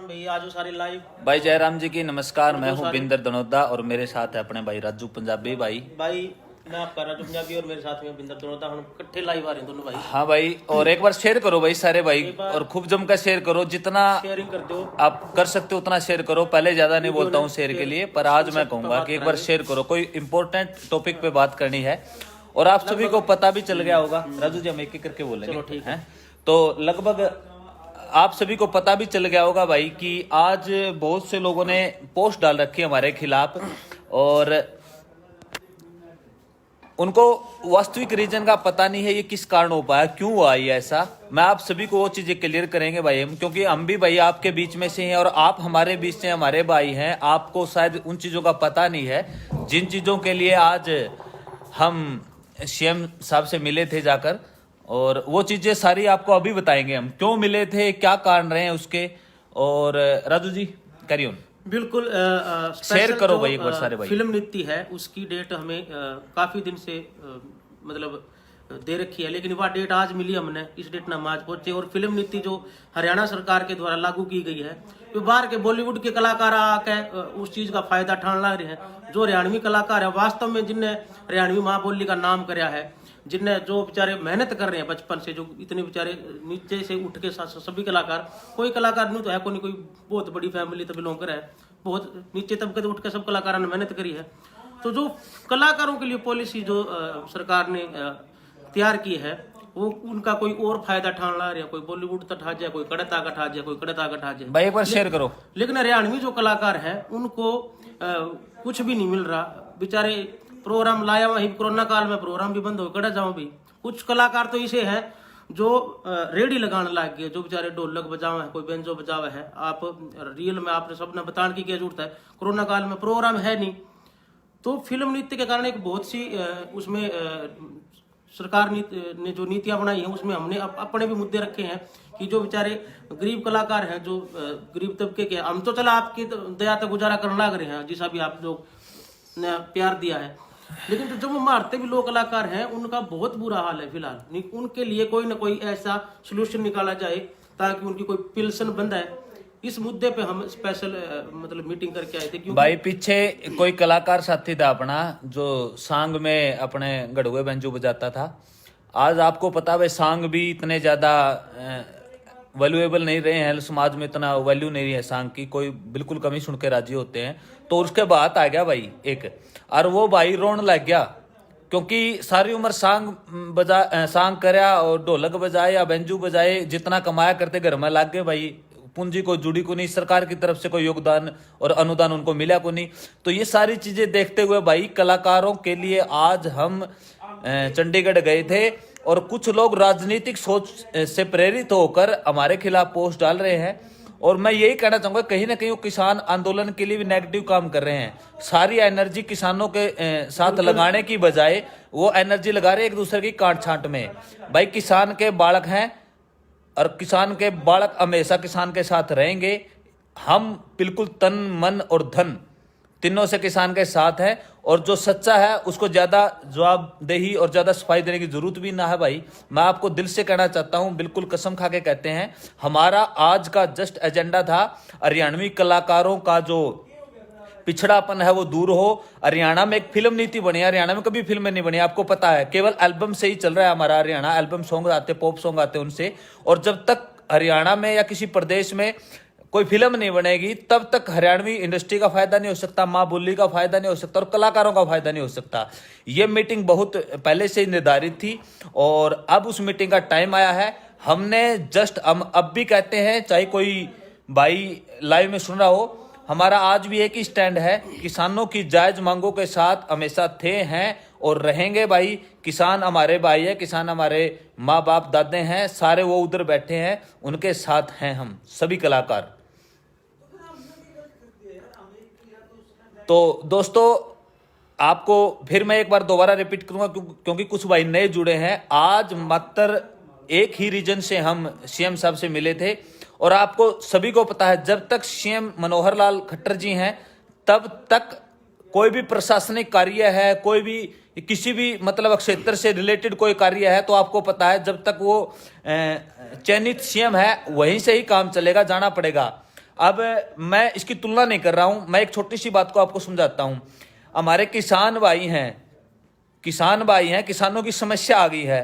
राम भाई, आज सारे लाइव। भाई जयराम जी की नमस्कार। मैं हूँ बिंदर दनोदा और मेरे साथ है अपने भाई राजू पंजाबी भाई। मैं आपका राजू पंजाबी और मेरे साथ में बिंदर दोनों हम इकट्ठे लाइव आ रहे हैं दोनों भाई। हाँ भाई, और एक बार शेयर करो भाई सारे भाई, और खूब जमकर शेयर करो, जितना शेयरिंग कर दो आप कर सकते हो उतना शेयर करो। पहले ज्यादा नहीं बोलता हूँ शेयर के लिए, पर आज मैं कहूंगा कि एक बार शेयर करो। कोई इंपॉर्टेंट टॉपिक पे बात करनी है और आप सभी को पता भी चल गया होगा। राजू जी हम एक एक करके बोलेंगे, चलो ठीक है। तो लगभग आप सभी को पता भी चल गया होगा भाई कि आज बहुत से लोगों ने पोस्ट डाल रखी है हमारे खिलाफ, और उनको वास्तविक रीजन का पता नहीं है ये किस कारण हो पाया, क्यों हुआ ये ऐसा। मैं आप सभी को वो चीजें क्लियर करेंगे भाई हम, क्योंकि हम भी भाई आपके बीच में से हैं और आप हमारे बीच से हमारे भाई हैं। आपको शायद उन चीजों का पता नहीं है जिन चीजों के लिए आज हम सीएम साहब से मिले थे जाकर, और वो चीजें सारी आपको अभी बताएंगे हम, क्यों मिले थे, क्या कारण रहे हैं उसके। और राजू जी कैरी ऑन। बिल्कुल शेयर करो भाई एक बार सारे भाई। फिल्म नीति है उसकी डेट हमें काफी दिन से मतलब दे रखी है, लेकिन वह डेट आज मिली हमने, इस डेट में हम आज पहुंचे। और फिल्म नीति जो हरियाणा सरकार के द्वारा लागू की गई है, तो बाहर के बॉलीवुड के कलाकार आके उस चीज का फायदा उठाने लग रहे हैं। जो हरियाणवी कलाकार है वास्तव में, जिनने हरियाणवी माँ बोली का नाम कराया है, जिनने जो बेचारे मेहनत कर रहे हैं बचपन से, जो इतने बेचारे नीचे से उठ के सभी कलाकार, कोई कलाकार नहीं तो है कोई बहुत बड़ी फैमिली तो बिलोंग कर है, बहुत नीचे तबके से उठ के सब कलाकारों ने मेहनत करी है। तो जो कलाकारों के लिए पॉलिसी जो सरकार ने तैयार की है, वो उनका कोई और फायदा ठान ला रहा है। कोई बॉलीवुड तो ठा जाए, कोई कड़े ताकत ठा जाए, कोई कड़े ताकत ठा जाए भाई एक बार शेयर करो। लेकिन हरियाणवी जो कलाकार है उनको कुछ भी नहीं मिल रहा। बेचारे प्रोग्राम लाया वही, कोरोना काल में प्रोग्राम भी बंद हो गए, जाओ भी। कुछ कलाकार तो इसे है जो रेडी लगाने लग गए, जो बेचारे ढोलक बजावे है, कोई बेंजो बजावे है। आप रियल में आपने सबने बताने की क्या जरूरत है, कोरोना काल में प्रोग्राम है नहीं। तो फिल्म नीति के कारण एक बहुत सी उसमें सरकार ने जो नीतियां बनाई हैं, उसमें हमने अपने भी मुद्दे रखे हैं कि जो बेचारे गरीब कलाकार हैं, जो गरीब तबके के, हम तो चला आपकी दया तक गुजारा करने लग रहे हैं, जिसा भी आप लोग ने प्यार दिया है, लेकिन तो जो मारते भी लोग कलाकार हैं उनका बहुत बुरा हाल है फिलहाल। उनके लिए कोई ना कोई ऐसा सोल्यूशन निकाला जाए ताकि उनकी कोई पिल्सन बंद है। इस मुद्दे पे हम स्पेशल मतलब मीटिंग करके आए थे। क्योंकि भाई पीछे कोई कलाकार साथी था अपना जो सांग में अपने गढ़ुए बेंजू बजाता था। आज आपको पता है सांग भी इतने ज्यादा वैल्यूएबल नहीं रहे हैं, समाज में इतना वैल्यू नहीं है सांग की, कोई बिल्कुल कमी सुन के राजी होते हैं। तो उसके बाद आ गया भाई एक, और वो भाई रोने लग गया, क्योंकि सारी उम्र सांग करया और ढोलक बजाए या बेंजू बजाए, जितना कमाया करते घर में लाग गए भाई, पूंजी को जुड़ी को नहीं, सरकार की तरफ से कोई योगदान और अनुदान उनको मिला को नहीं। तो ये सारी चीजें देखते हुए भाई कलाकारों के लिए आज हम चंडीगढ़ गए थे, और कुछ लोग राजनीतिक सोच से प्रेरित होकर हमारे खिलाफ पोस्ट डाल रहे हैं। और मैं यही कहना चाहूंगा, कहीं ना कहीं वो किसान आंदोलन के लिए भी नेगेटिव काम कर रहे हैं। सारी एनर्जी किसानों के साथ लगाने की बजाय वो एनर्जी लगा रहे हैं एक दूसरे की काट छांट में। भाई किसान के बालक हैं और किसान के बालक हमेशा किसान के साथ रहेंगे। हम बिल्कुल तन मन और धन तीनों से किसान के साथ हैं, और जो सच्चा है उसको ज्यादा जवाबदेही और ज्यादा सफाई देने की जरूरत भी ना है भाई। मैं आपको दिल से कहना चाहता हूं, बिल्कुल कसम खा के कहते हैं, हमारा आज का जस्ट एजेंडा था हरियाणवी कलाकारों का जो पिछड़ापन है वो दूर हो। हरियाणा में एक फिल्म नीति बनी है, हरियाणा में कभी फिल्में नहीं बनी, आपको पता है, केवल एल्बम से ही चल रहा है हमारा हरियाणा। एल्बम सॉन्ग आते, पॉप सॉन्ग आते उनसे, और जब तक हरियाणा में या किसी प्रदेश में कोई फिल्म नहीं बनेगी तब तक हरियाणवी इंडस्ट्री का फायदा नहीं हो सकता, माँ बोली का फायदा नहीं हो सकता, और कलाकारों का फायदा नहीं हो सकता। ये मीटिंग बहुत पहले से निर्धारित थी और अब उस मीटिंग का टाइम आया है। हमने जस्ट हम अब भी कहते हैं, चाहे कोई भाई लाइव में सुन रहा हो, हमारा आज भी एक ही स्टैंड है, किसानों की जायज मांगों के साथ हमेशा थे, हैं और रहेंगे भाई। किसान हमारे भाई है, किसान हमारे माँ बाप दादे हैं, सारे वो उधर बैठे हैं, उनके साथ हैं हम सभी कलाकार। तो दोस्तों आपको फिर मैं एक बार दोबारा रिपीट करूंगा, क्योंकि कुछ भाई नए जुड़े हैं। आज मात्र एक ही रीजन से हम सीएम साहब से मिले थे, और आपको सभी को पता है जब तक सीएम मनोहर लाल खट्टर जी हैं तब तक कोई भी प्रशासनिक कार्य है, कोई भी किसी भी मतलब क्षेत्र से रिलेटेड कोई कार्य है, तो आपको पता है जब तक वो चयनित सीएम है वहीं से ही काम चलेगा, जाना पड़ेगा। अब मैं इसकी तुलना नहीं कर रहा हूं, मैं एक छोटी सी बात को आपको समझाता हूं। हमारे किसान भाई हैं, किसानों की समस्या आ गई है,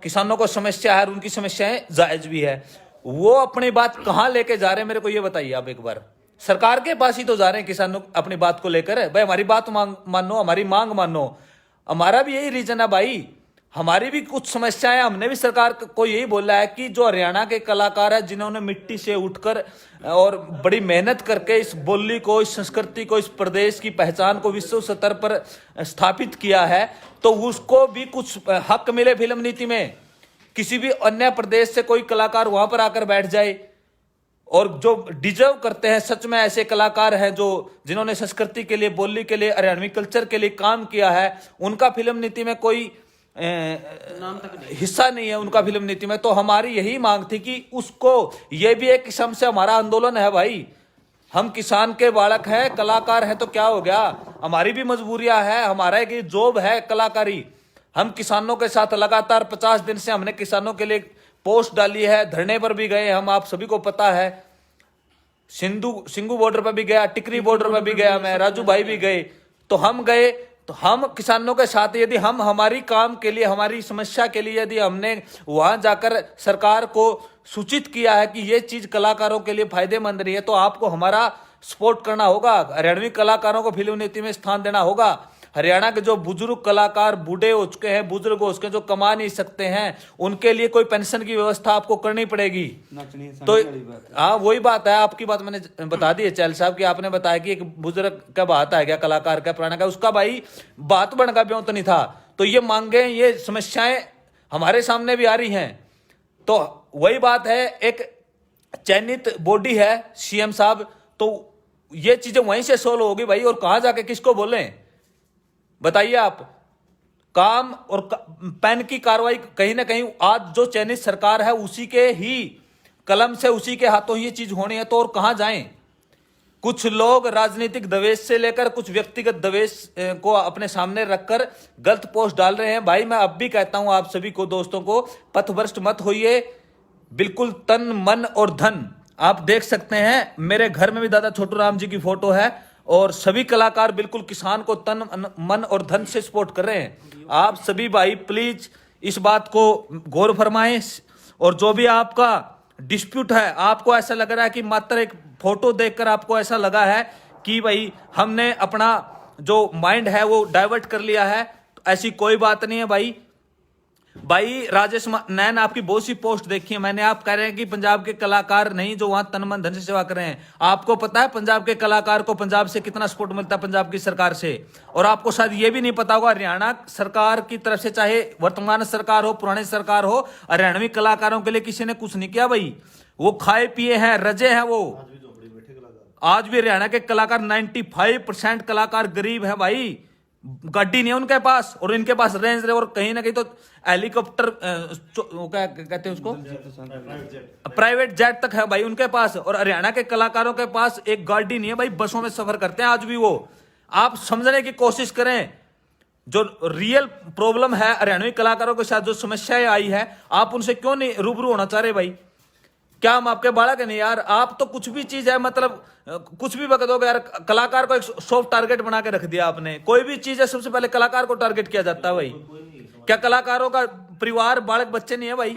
किसानों को समस्या है और उनकी समस्याएं जायज भी है। वो अपनी बात कहां लेके जा रहे हैं मेरे को ये बताइए आप एक बार। सरकार के पास ही तो जा रहे हैं किसानों अपनी बात को लेकर, भाई हमारी बात मानो, हमारी मांग मानो। हमारा भी यही रीजन है भाई, हमारी भी कुछ समस्याएं, हमने भी सरकार को यही बोला है कि जो हरियाणा के कलाकार हैं जिन्होंने मिट्टी से उठकर और बड़ी मेहनत करके इस बोली को, इस संस्कृति को, इस प्रदेश की पहचान को विश्व स्तर पर स्थापित किया है, तो उसको भी कुछ हक मिले फिल्म नीति में। किसी भी अन्य प्रदेश से कोई कलाकार वहां पर आकर बैठ जाए, और जो डिजर्व करते हैं सच में ऐसे कलाकार हैं जो जिन्होंने संस्कृति के लिए, बोली के लिए, हरियाणवी कल्चर के लिए काम किया है, उनका फिल्म नीति में कोई नाम तक नहीं, हिस्सा नहीं है उनका फिल्म नीति में। तो हमारी यही मांग थी कि उसको, ये भी एक किस्म से हमारा आंदोलन है भाई। हम किसान के बालक हैं, कलाकार हैं, तो क्या हो गया, हमारी भी मजबूरियां है, हमारा एक जॉब है कलाकारी। हम किसानों के साथ लगातार 50 दिन से हमने किसानों के लिए पोस्ट डाली है, धरने पर भी गए हम, आप सभी को पता है। सिंगू बॉर्डर पर भी गया, टिकरी बॉर्डर पर भी गया मैं, राजू भाई भी गए। तो हम गए, तो हम किसानों के साथ, यदि हम हमारी काम के लिए, हमारी समस्या के लिए यदि हमने वहां जाकर सरकार को सूचित किया है कि ये चीज कलाकारों के लिए फायदेमंद रही है, तो आपको हमारा सपोर्ट करना होगा, हरियाणवी कलाकारों को फिल्म नीति में स्थान देना होगा। हरियाणा के जो बुजुर्ग कलाकार बूढ़े हो चुके हैं, बुजुर्ग हो चुके हैं, जो कमा नहीं सकते हैं, उनके लिए कोई पेंशन की व्यवस्था आपको करनी पड़ेगी। तो हाँ, वही बात है, आपकी बात मैंने बता दी है चैल साहब की, आपने बताया कि एक बुजुर्ग का बात है क्या, कलाकार का पुराना का, उसका भाई बात बन का ब्यों तो नहीं था। तो ये मांगे, ये समस्याएं हमारे सामने भी आ रही हैं। तो वही बात है, एक चयनित बॉडी है सीएम साहब, तो ये चीजें वहीं से सोल्व होगी भाई। और कहां जाके किसको बोलें बताइए आप। काम और पेन की कार्रवाई कहीं ना कहीं आज जो चयनित सरकार है उसी के ही कलम से, उसी के हाथों ही ये चीज होनी है, तो और कहां जाएं। कुछ लोग राजनीतिक दवेश से लेकर कुछ व्यक्तिगत दवेश को अपने सामने रखकर गलत पोस्ट डाल रहे हैं। भाई मैं अब भी कहता हूं आप सभी को, दोस्तों को, पथभ्रष्ट मत होइए, बिल्कुल तन मन और धन। आप देख सकते हैं मेरे घर में भी दादा छोटू राम जी की फोटो है, और सभी कलाकार बिल्कुल किसान को तन मन और धन से सपोर्ट कर रहे हैं। आप सभी भाई प्लीज इस बात को गौर फरमाएं, और जो भी आपका डिस्प्यूट है, आपको ऐसा लग रहा है कि मात्र एक फोटो देखकर आपको ऐसा लगा है कि भाई हमने अपना जो माइंड है वो डाइवर्ट कर लिया है, तो ऐसी कोई बात नहीं है भाई। राजेश नैन आपकी बहुत सी पोस्ट देखी है मैंने, आप कह रहे हैं कि पंजाब के कलाकार नहीं जो वहां तन मन धन से सेवा कर रहे हैं। आपको पता है पंजाब के कलाकार को पंजाब से कितना सपोर्ट मिलता है, पंजाब की सरकार से। और आपको शायद ये भी नहीं पता होगा, हरियाणा सरकार की तरफ से, चाहे वर्तमान सरकार हो, पुरानी सरकार हो, हरियाणवी कलाकारों के लिए किसी ने कुछ नहीं किया भाई। वो खाए पिए हैं, रजे हैं वो। आज भी हरियाणा के कलाकार 95% कलाकार गरीब है भाई, गाड़ी नहीं है उनके पास, और इनके पास रेंज रोवर, कहीं ना कहीं तो हेलीकॉप्टर, क्या कहते हैं उसको, प्राइवेट जेट तक है भाई उनके पास। और हरियाणा के कलाकारों के पास एक गाड़ी नहीं है भाई, बसों में सफर करते हैं आज भी वो। आप समझने की कोशिश करें, जो रियल प्रॉब्लम है हरियाणवी कलाकारों के साथ, जो समस्याएं आई है, आप उनसे क्यों नहीं रूबरू होना चाह रहे भाई। क्या हम आपके बालक है नहीं यार। आप तो कुछ भी चीज है, मतलब कुछ भी बता दोगे यार। कलाकार को एक सॉफ्ट टारगेट बना के रख दिया आपने। कोई भी चीज है सबसे पहले कलाकार को टारगेट किया जाता है भाई। क्या कलाकारों का परिवार, बालक, बच्चे नहीं है भाई?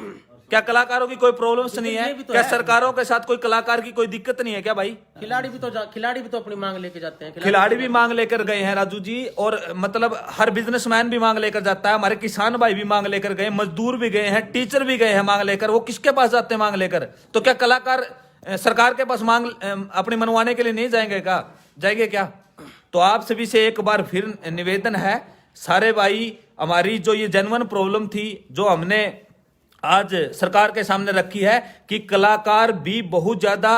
क्या कलाकारों की कोई प्रॉब्लम्स नहीं है? क्या सरकारों के साथ कोई कलाकार की कोई दिक्कत नहीं है क्या भाई? खिलाड़ी भी तो अपनी मांग लेके जाते हैं। खिलाड़ी भी मांग लेकर गए हैं राजू जी, और मतलब हर बिजनेसमैन भी मांग लेकर जाता है। हमारे किसान भाई भी मांग लेकर गए, मजदूर भी गए हैं, टीचर भी गए हैं मांग लेकर। वो किसके पास जाते हैं मांग लेकर? तो क्या कलाकार सरकार के पास मांग अपनी मनवाने के लिए नहीं जाएंगे क्या? तो आप सभी से एक बार फिर निवेदन है सारे भाई, हमारी जो ये जेन्युइन प्रॉब्लम थी, जो हमने आज सरकार के सामने रखी है, कि कलाकार भी बहुत ज्यादा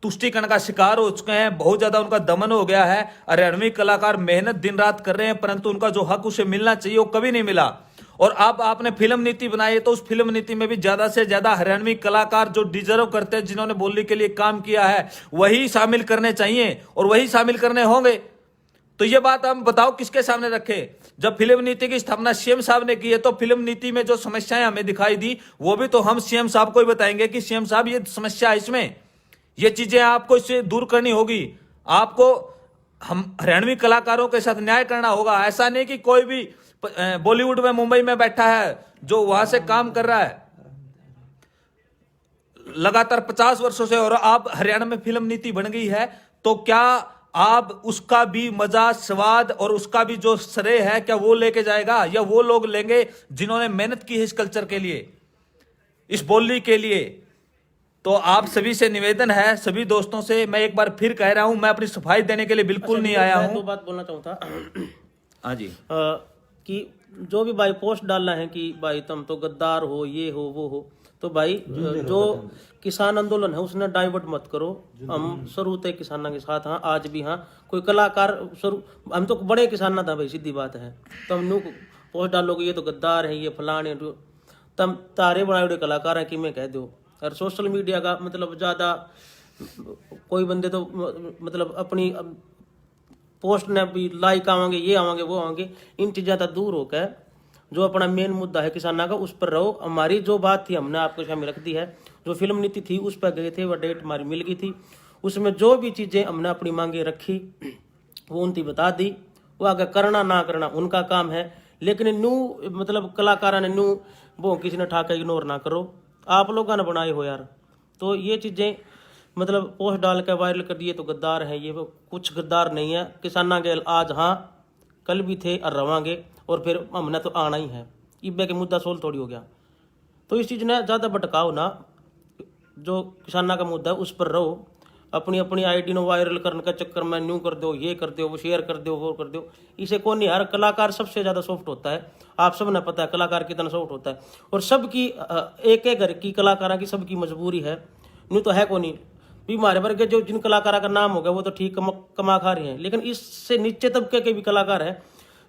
तुष्टिकरण का शिकार हो चुके हैं, बहुत ज्यादा उनका दमन हो गया है। हरियाणवी कलाकार मेहनत दिन रात कर रहे हैं, परंतु उनका जो हक उसे मिलना चाहिए वो कभी नहीं मिला। और अब आपने फिल्म नीति बनाई है, तो उस फिल्म नीति में भी ज्यादा से ज्यादा हरियाणवी कलाकार जो डिजर्व करते हैं, जिन्होंने बोली के लिए काम किया है, वही शामिल करने चाहिए और वही शामिल करने होंगे। तो ये बात हम बताओ किसके सामने रखे? जब फिल्म नीति की स्थापना सीएम साहब ने की है, तो फिल्म नीति में जो समस्याएं हमें दिखाई दी, वो भी तो हम सीएम साहब को ही बताएंगे कि सीएम साहब ये समस्या है इसमें, ये चीजें आपको इससे दूर करनी होगी। आपको हम हरियाणवी कलाकारों के साथ न्याय करना होगा। ऐसा नहीं कि कोई भी बॉलीवुड में मुंबई में बैठा है जो वहां से काम कर रहा है लगातार 50 वर्षों से, और आप हरियाणा में फिल्म नीति बन गई है, तो क्या आप उसका भी मजा, स्वाद और उसका भी जो श्रेय है क्या वो लेके जाएगा, या वो लोग लेंगे जिन्होंने मेहनत की है इस कल्चर के लिए, इस बोली के लिए। तो आप सभी से निवेदन है, सभी दोस्तों से मैं एक बार फिर कह रहा हूं, मैं अपनी सफाई देने के लिए बिल्कुल नहीं आया हूं। दो बात बोलना चाहता हाँ जी। कि जो भी भाई पोस्ट डालना है कि भाई तुम तो गद्दार हो, ये हो वो हो, तो भाई जो किसान आंदोलन है उसने डाइवर्ट मत करो। हम शुरू से किसानों के साथ, हाँ आज भी, हाँ कोई कलाकार शुरू, हम तो बड़े किसान था भाई, सीधी बात है। तो हम पोस्ट डालोगे ये तो गद्दार है, ये फलाने, तम तारे बनाए हुए कलाकार हैं कि मैं कह दो। और सोशल मीडिया का मतलब ज़्यादा कोई बंदे तो मतलब अपनी पोस्ट ने भी लाइक आवांगे, ये आवांगे वो आवांगे, इन चीज़ों से दूर होकर जो अपना मेन मुद्दा है किसानों का उस पर रहो। हमारी जो बात थी हमने आपके सामने रख दी है, जो फिल्म नीति थी उस पर गए थे, वह डेट हमारी मिल गई थी, उसमें जो भी चीज़ें हमने अपनी मांगे रखी वो उनकी बता दी। वो आगे करना ना करना उनका काम है, लेकिन न्यू मतलब कलाकारों ने न्यू वो किसी ने ठाकर इग्नोर ना करो। आप लोगों ने बनाए हो यार, तो ये चीज़ें मतलब पोस्ट डाल के वायरल कर दिए तो गद्दार है, ये कुछ गद्दार नहीं है। किसाना के आज हाँ कल भी थे और रवांगे, और फिर हमने तो आना ही है। इब्बे के मुद्दा सोल थोड़ी हो गया, तो इस चीज़ ने ज़्यादा भटकाओ ना, जो किसाना का मुद्दा है उस पर रहो। अपनी अपनी आईडी नो वायरल करने का चक्कर में न्यू कर दो, ये कर दो, वो शेयर कर दो, वो कर दो, इसे कौन नहीं। यार कलाकार सबसे ज़्यादा सॉफ्ट होता है, आप सब ने पता है कलाकार कितना सॉफ्ट होता है। और सबकी एक एक घर की कलाकारों की सबकी मजबूरी है, न्यू तो है कौन नहीं भी। हमारे वर्ग के जो जिन कलाकारों का नाम हो गया वो तो ठीक कमा खा रहे हैं, लेकिन इससे नीचे तबके के भी कलाकार हैं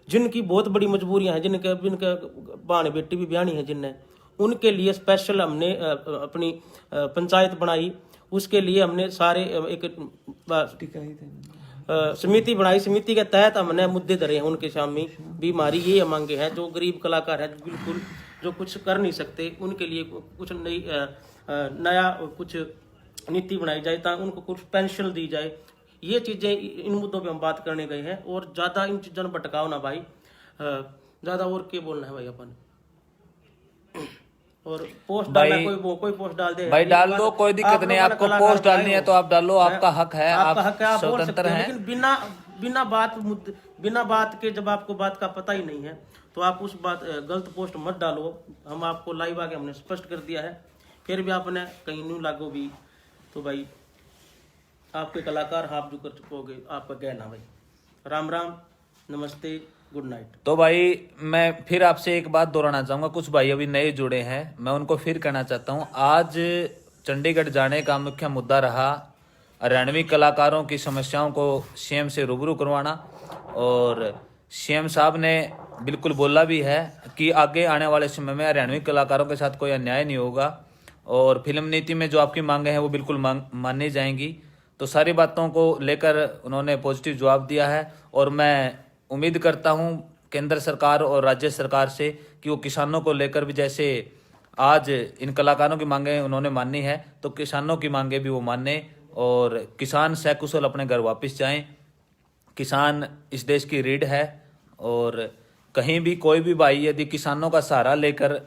जिनकी बहुत बड़ी मजबूरियां हैं, जिनके बाण बेटी भी ब्यानी है जिनने, उनके लिए स्पेशल हमने अपनी पंचायत बनाई। उसके लिए हमने सारे एक समिति बनाई, समिति के तहत हमने मुद्दे धरे हैं उनके सामने भी। हमारी ये मांगे हैं, जो गरीब कलाकार है बिल्कुल जो कुछ कर नहीं सकते, उनके लिए कुछ नई नया कुछ नीति बनाई जाए, ताकि उनको कुछ पेंशन दी जाए। ये चीज़ें इन मुद्दों पे हम बात करने गए हैं, और ज़्यादा इन चीज़ों में भटकाओ ना भाई, ज़्यादा और क्या बोलना है भाई अपन। और पोस्ट डालना कोई पोस्ट डाल दे भाई, डाल दो, कोई दिक्कत नहीं। आपको पोस्ट डालनी है तो आप डालो, आपका हक है, आपका हक है, आप बोल सकते स्वतंत्र हैं। हैं। लेकिन बिना बात के जब आपको बात का पता ही नहीं है तो आप उस बात गलत पोस्ट मत डालो। हम आपको लाइव आके हमने स्पष्ट कर दिया है, फिर भी आपने कहीं न्यू लागो भी तो भाई आपके कलाकार आप जो कर चुकोगे आपका कहना भाई। राम राम, नमस्ते, गुड नाइट। तो भाई मैं फिर आपसे एक बात दोहराना चाहूंगा, कुछ भाई अभी नए जुड़े हैं, मैं उनको फिर कहना चाहता हूं, आज चंडीगढ़ जाने का मुख्य मुद्दा रहा हरियाणवी कलाकारों की समस्याओं को सीएम से रूबरू करवाना। और सीएम साहब ने बिल्कुल बोला भी है कि आगे आने वाले समय में हरियाणवी कलाकारों के साथ कोई अन्याय नहीं होगा, और फिल्म नीति में जो आपकी मांगे हैं वो बिल्कुल मानी जाएंगी। तो सारी बातों को लेकर उन्होंने पॉजिटिव जवाब दिया है, और मैं उम्मीद करता हूं केंद्र सरकार और राज्य सरकार से कि वो किसानों को लेकर भी, जैसे आज इन कलाकारों की मांगे उन्होंने मानी है, तो किसानों की मांगे भी वो माने, और किसान सकुशल अपने घर वापस जाएं। किसान इस देश की रीढ़ है, और कहीं भी कोई भी भाई यदि किसानों का सहारा लेकर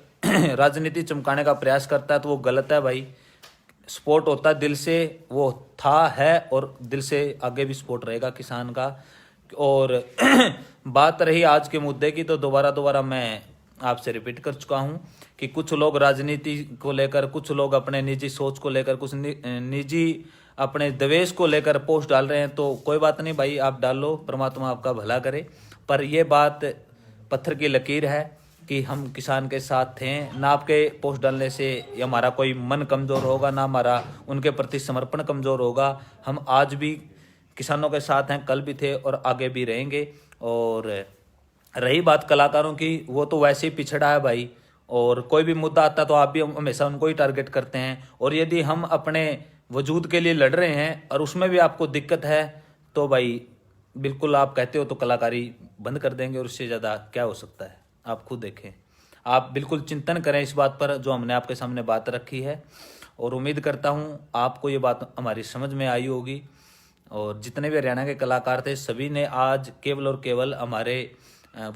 राजनीति चमकाने का प्रयास करता है तो वो गलत है भाई। सपोर्ट होता है दिल से, वो था, है, और दिल से आगे भी सपोर्ट रहेगा किसान का। और बात रही आज के मुद्दे की, तो दोबारा मैं आपसे रिपीट कर चुका हूं कि कुछ लोग राजनीति को लेकर, कुछ लोग अपने निजी सोच को लेकर, कुछ निजी अपने द्वेष को लेकर पोस्ट डाल रहे हैं। तो कोई बात नहीं भाई, आप डालो, परमात्मा आपका भला करे। पर यह बात पत्थर की लकीर है कि हम किसान के साथ थे, ना आपके पोस्ट डालने से हमारा कोई मन कमज़ोर होगा, ना हमारा उनके प्रति समर्पण कमज़ोर होगा। हम आज भी किसानों के साथ हैं, कल भी थे और आगे भी रहेंगे। और रही बात कलाकारों की, वो तो वैसे ही पिछड़ा है भाई, और कोई भी मुद्दा आता तो आप भी हमेशा उनको ही टारगेट करते हैं। और यदि हम अपने वजूद के लिए लड़ रहे हैं और उसमें भी आपको दिक्कत है तो भाई बिल्कुल आप कहते हो तो कलाकारी बंद कर देंगे, और उससे ज़्यादा क्या हो सकता है आप खुद देखें। आप बिल्कुल चिंतन करें इस बात पर जो हमने आपके सामने बात रखी है। और उम्मीद करता हूँ आपको ये बात हमारी समझ में आई होगी। और जितने भी हरियाणा के कलाकार थे सभी ने आज केवल और केवल हमारे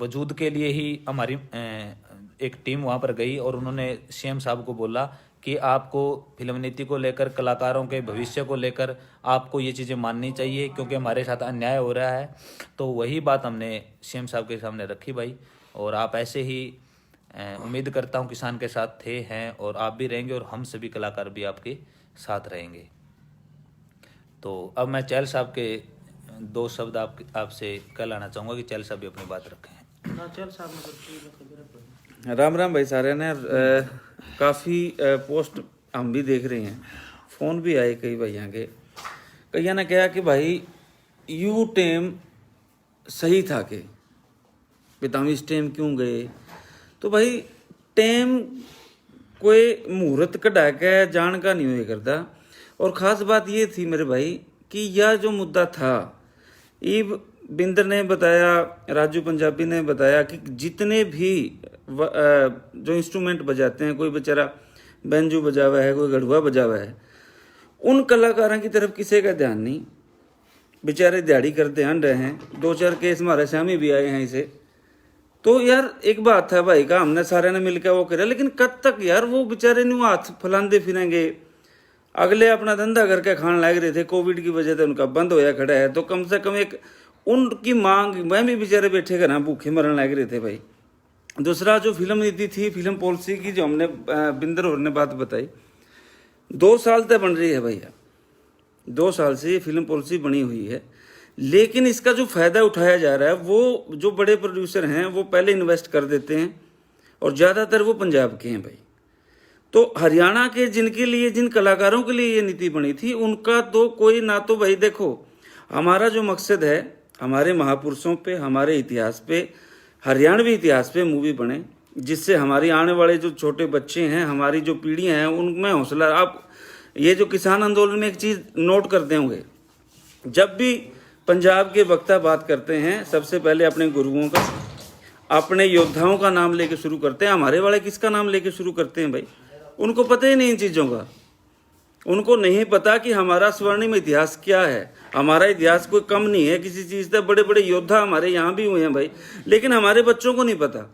वजूद के लिए ही हमारी एक टीम वहाँ पर गई और उन्होंने सीएम साहब को बोला कि आपको फिल्म नीति को लेकर, कलाकारों के भविष्य को लेकर आपको ये चीज़ें माननी चाहिए क्योंकि हमारे साथ अन्याय हो रहा है। तो वही बात हमने सीएम साहब के सामने रखी भाई। और आप ऐसे ही उम्मीद करता हूँ किसान के साथ थे, हैं और आप भी रहेंगे और हम सभी कलाकार भी आपके साथ रहेंगे। तो अब मैं चहल साहब के 2 शब्द आपसे कहलाना चाहूँगा कि चहल साहब भी अपनी बात रखें। चल साहब ने राम राम भाई सारे ने। काफ़ी पोस्ट हम भी देख रहे हैं, फ़ोन भी आए कई भाइयों के। कईया ने कहा कि भाई यू टाइम सही था कि हम इस टाइम क्यों गए। तो भाई टाइम कोई मुहूर्त कढ़ा के जान का नहीं हुआ करता। और ख़ास बात ये थी मेरे भाई कि यह जो मुद्दा था, ईब बिंदर ने बताया, राजू पंजाबी ने बताया कि जितने भी जो इंस्ट्रूमेंट बजाते हैं, कोई बेचारा बैंजो बजा हुआ है, कोई गढ़ुआ बजा हुआ है, उन कलाकारों की तरफ किसी का ध्यान नहीं। बेचारे दिहाड़ी करते हन रहे हैं। 2-4 केस हमारे सामने भी आए हैं इसे। तो यार एक बात है भाई का, हमने सारे ने मिलकर वो करे, लेकिन कब तक यार वो बेचारे नहीं हाथ फैलाते फिरेंगे। अगले अपना धंधा करके खाने लग रहे थे, कोविड की वजह से उनका बंद होया खड़ा है। तो कम से कम एक उनकी मांग, मैं भी बेचारे बैठे घर भूखे मरने लग रहे थे भाई। दूसरा जो फिल्म नीति थी, फिल्म पॉलिसी की जो हमने बिंदर और ने बात बताई, 2 साल तक बन रही है भैया। 2 साल से ये फिल्म पॉलिसी बनी हुई है, लेकिन इसका जो फायदा उठाया जा रहा है वो जो बड़े प्रोड्यूसर हैं वो पहले इन्वेस्ट कर देते हैं और ज़्यादातर वो पंजाब के हैं भाई। तो हरियाणा के जिनके लिए, जिन कलाकारों के लिए ये नीति बनी थी, उनका तो कोई ना। तो भाई देखो, हमारा जो मकसद है हमारे महापुरुषों पे, हमारे इतिहास पे, हरियाणवी इतिहास पे मूवी बने, जिससे हमारी आने वाले जो छोटे बच्चे हैं, हमारी जो पीढ़ियां हैं, उनमें हौसला। आप ये जो किसान आंदोलन में एक चीज़ नोट करते होंगे, जब भी पंजाब के वक्ता बात करते हैं सबसे पहले अपने गुरुओं का, अपने योद्धाओं का नाम लेके शुरू करते हैं। हमारे वाले किसका नाम लेके शुरू करते हैं भाई? उनको पता ही नहीं इन चीज़ों का। उनको नहीं पता कि हमारा स्वर्णिम इतिहास क्या है। हमारा इतिहास कोई कम नहीं है किसी चीज़ से। बड़े बड़े योद्धा हमारे यहाँ भी हुए हैं भाई, लेकिन हमारे बच्चों को नहीं पता।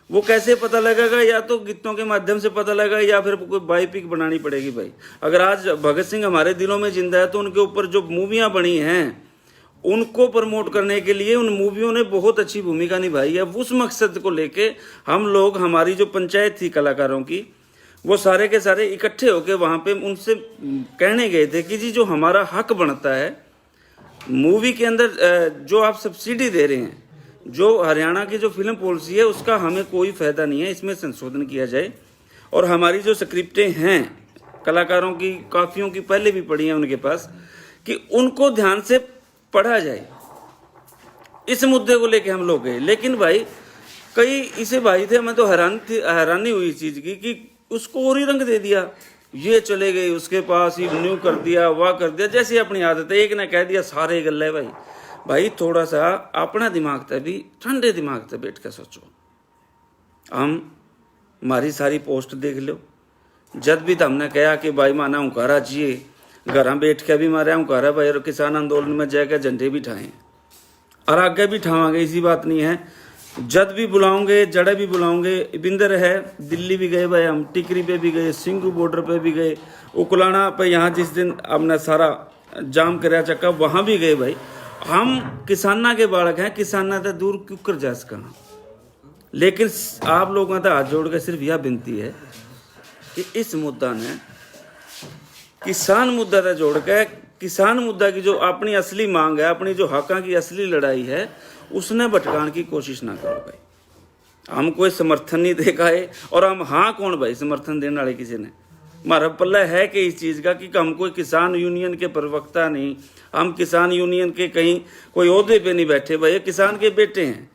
वो कैसे पता लगेगा? या तो गीतों के माध्यम से पता लगेगा या फिर कोई बायोपिक बनानी पड़ेगी भाई। अगर आज भगत सिंह हमारे दिलों में जिंदा है तो उनके ऊपर जो मूवियाँ बनी हैं उनको प्रमोट करने के लिए उन मूवियों ने बहुत अच्छी भूमिका निभाई है। उस मकसद को लेके हम लोग, हमारी जो पंचायत थी कलाकारों की, वो सारे के सारे इकट्ठे होकर वहाँ पे उनसे कहने गए थे कि जी जो हमारा हक बनता है मूवी के अंदर, जो आप सब्सिडी दे रहे हैं, जो हरियाणा की जो फिल्म पॉलिसी है उसका हमें कोई फ़ायदा नहीं है, इसमें संशोधन किया जाए। और हमारी जो स्क्रिप्टें हैं कलाकारों की, काफ़ियों की पहले भी पढ़ी हैं उनके पास, कि उनको ध्यान से पढ़ा जाए। इस मुद्दे को लेके हम लोग गए। लेकिन भाई कई इसे भाई थे, मैं तो हैरानी हुई इस चीज़ की कि उसको और ही रंग दे दिया। ये चले गए उसके पास, ही न्यू कर दिया, वाह कर दिया, जैसे अपनी आदत है। एक ने कह दिया सारे गल है भाई। भाई थोड़ा सा अपना दिमाग तक भी, ठंडे दिमाग तक बैठ कर सोचो। हमारी सारी पोस्ट देख लो, जब भी तो हमने कहा कि भाई माना हुकारा चाहिए, घर बैठ के भी मारे हुकारा भाई, और किसान आंदोलन में जाकर झंडे भी ठाए और आगे भी ठावांगे, इसी बात नहीं है। जद भी बुलाओगे, जड़े भी बुलाओगे। बिंदर है, दिल्ली भी गए भाई हम, टिकरी पे भी गए, सिंगू बॉर्डर पे भी गए, उकलाना पे यहाँ जिस दिन हमने सारा जाम कराया चक्का, वहाँ भी गए भाई। हम किसाना के बालक हैं, किसाना तो दूर क्यों कर जा सका। लेकिन आप लोगों का हाथ जोड़ कर सिर्फ यह विनती है कि इस मुद्दा ने, किसान मुद्दा से जोड़ के, किसान मुद्दा की जो अपनी असली मांग है, अपनी जो हकों की असली लड़ाई है, उसने भटकाने की कोशिश ना करो भाई। हम कोई समर्थन नहीं दे पाए, और हम हाँ कौन भाई समर्थन देने वाले किसी ने? हमारा पल्ला है कि इस चीज़ का कि हम कोई किसान यूनियन के प्रवक्ता नहीं, हम किसान यूनियन के कहीं कोई ओहदे पे नहीं बैठे भाई, किसान के बेटे हैं।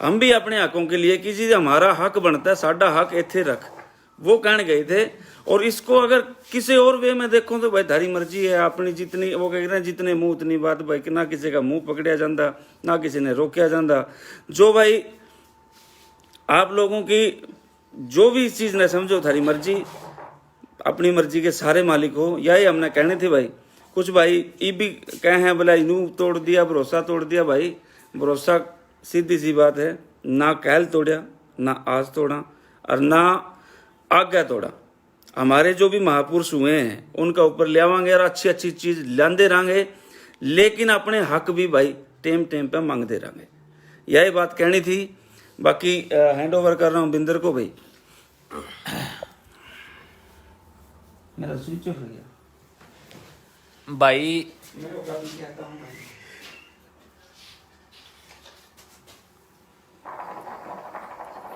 हम भी अपने हकों के लिए कि जी हमारा हक बनता है, साडा हक इत्थे रख, वो कहने गए थे। और इसको अगर किसी और वे में देखो तो भाई थारी मर्जी है अपनी, जितनी वो कह रहे हैं जितने मुंह उतनी बात भाई, कि ना किसी का मुंह पकड़िया जाता, ना किसी ने रोकया जाता। जो भाई आप लोगों की जो भी इस चीज़ ने समझो थारी मर्जी। अपनी मर्जी के सारे मालिक हो, यही हमने कहने थे भाई। कुछ भाई ये भी कहे हैं बोला इनू तोड़ दिया, भरोसा तोड़ दिया। भाई भरोसा सीधी सी बात है, ना कहल तोड़ा, ना आज तोड़ा और ना आज्ञा तोड़ा। हमारे जो भी महापुरुष हुए हैं उनका ऊपर ले आवांगे और अच्छी अच्छी चीज लांदे रहेंगे, लेकिन अपने हक भी भाई टेम टेम पे मांगते रहेंगे। यही बात कहनी थी। बाकी हैंड ओवर कर रहा हूँ बिंदर को। भाई मेरा स्विच ऑफ हो गया भाई।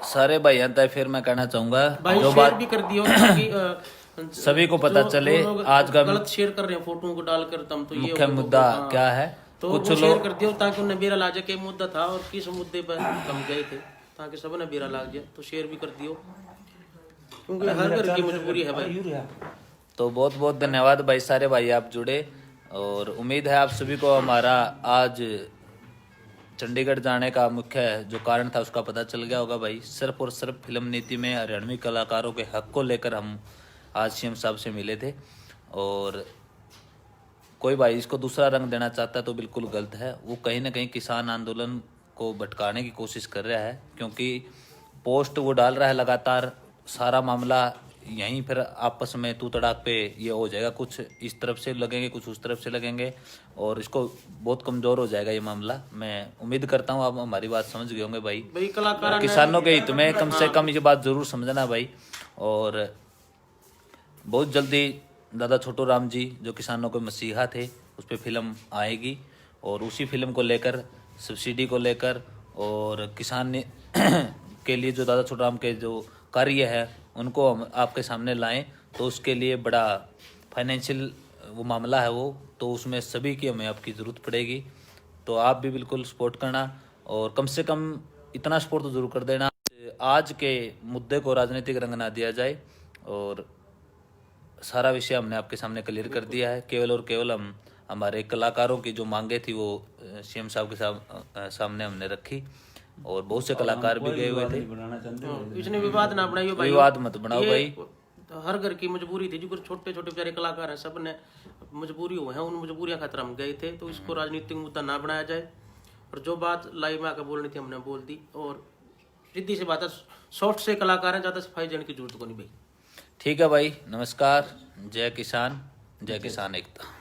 सारे भाइयों तक फिर मैं कहना चाहूंगा भाई जो शेयर बात भी कर दियो ताकि सभी को पता चले। जो लोग आज का गलत शेयर कर रहे हैं फोटो को डालकर, तुम तो ये मुख्य मुद्दा क्या है, तो कुछ वो शेयर लोग कर दियो ताकि उन्हें बेरा लाजे के मुद्दा था और किस मुद्दे पर हम गए थे, ताकि सब ने बेरा लाग जाए। तो शेयर भी कर दियो क्योंकि हर घर की मजबूरी है भाई। तो बहुत बहुत धन्यवाद भाई, सारे भाई आप जुड़े, और उम्मीद है आप सभी को हमारा आज चंडीगढ़ जाने का मुख्य जो कारण था उसका पता चल गया होगा भाई। सिर्फ और सिर्फ फिल्म नीति में हरियाणवी कलाकारों के हक को लेकर हम आज सीएम साहब से मिले थे, और कोई भाई इसको दूसरा रंग देना चाहता है तो बिल्कुल गलत है। वो कहीं ना कहीं किसान आंदोलन को भटकाने की कोशिश कर रहा है, क्योंकि पोस्ट वो डाल रहा है लगातार, सारा मामला यहीं फिर आपस में तू तड़ाक पे ये हो जाएगा, कुछ इस तरफ से लगेंगे कुछ उस तरफ से लगेंगे, और इसको बहुत कमजोर हो जाएगा ये मामला। मैं उम्मीद करता हूँ आप हमारी बात समझ गए होंगे भाई। कलाकार किसानों के हित में कम से कम ये बात जरूर समझना भाई। और बहुत जल्दी दादा छोटू राम जी जो किसानों के मसीहा थे उस पर फिल्म आएगी, और उसी फिल्म को लेकर सब्सिडी को लेकर और किसान के लिए जो दादा छोटू राम के जो कार्य है उनको हम आपके सामने लाएं, तो उसके लिए बड़ा फाइनेंशियल वो मामला है वो, तो उसमें सभी की हमें आपकी ज़रूरत पड़ेगी। तो आप भी बिल्कुल सपोर्ट करना, और कम से कम इतना सपोर्ट तो ज़रूर कर देना आज के मुद्दे को राजनीतिक रंग ना दिया जाए। और सारा विषय हमने आपके सामने क्लियर कर दिया है। केवल और केवल हम हमारे कलाकारों की जो मांगे थी वो सीएम साहब के सामने हमने रखी, और बहुत से कलाकार भी गए हुए थे। इसने विवाद ना बनाइयो भाई, विवाद मत बनाओ भाई। हर घर की मजबूरी थी, जो छोटे छोटे बेचारे कलाकार हैं सब ने मजबूरी हुए हैं, उन मजबूरियां खातिर हम गए थे। तो इसको राजनीतिक मुद्दा ना बनाया जाए, और जो बात लाइव में आकर बोलनी थी हमने बोल दी। और सीधी सी बात है, सॉफ्ट से कलाकार हैं, ज्यादा सफाई देने की जरूरत को नहीं भाई। ठीक है भाई, नमस्कार, जय किसान एकता।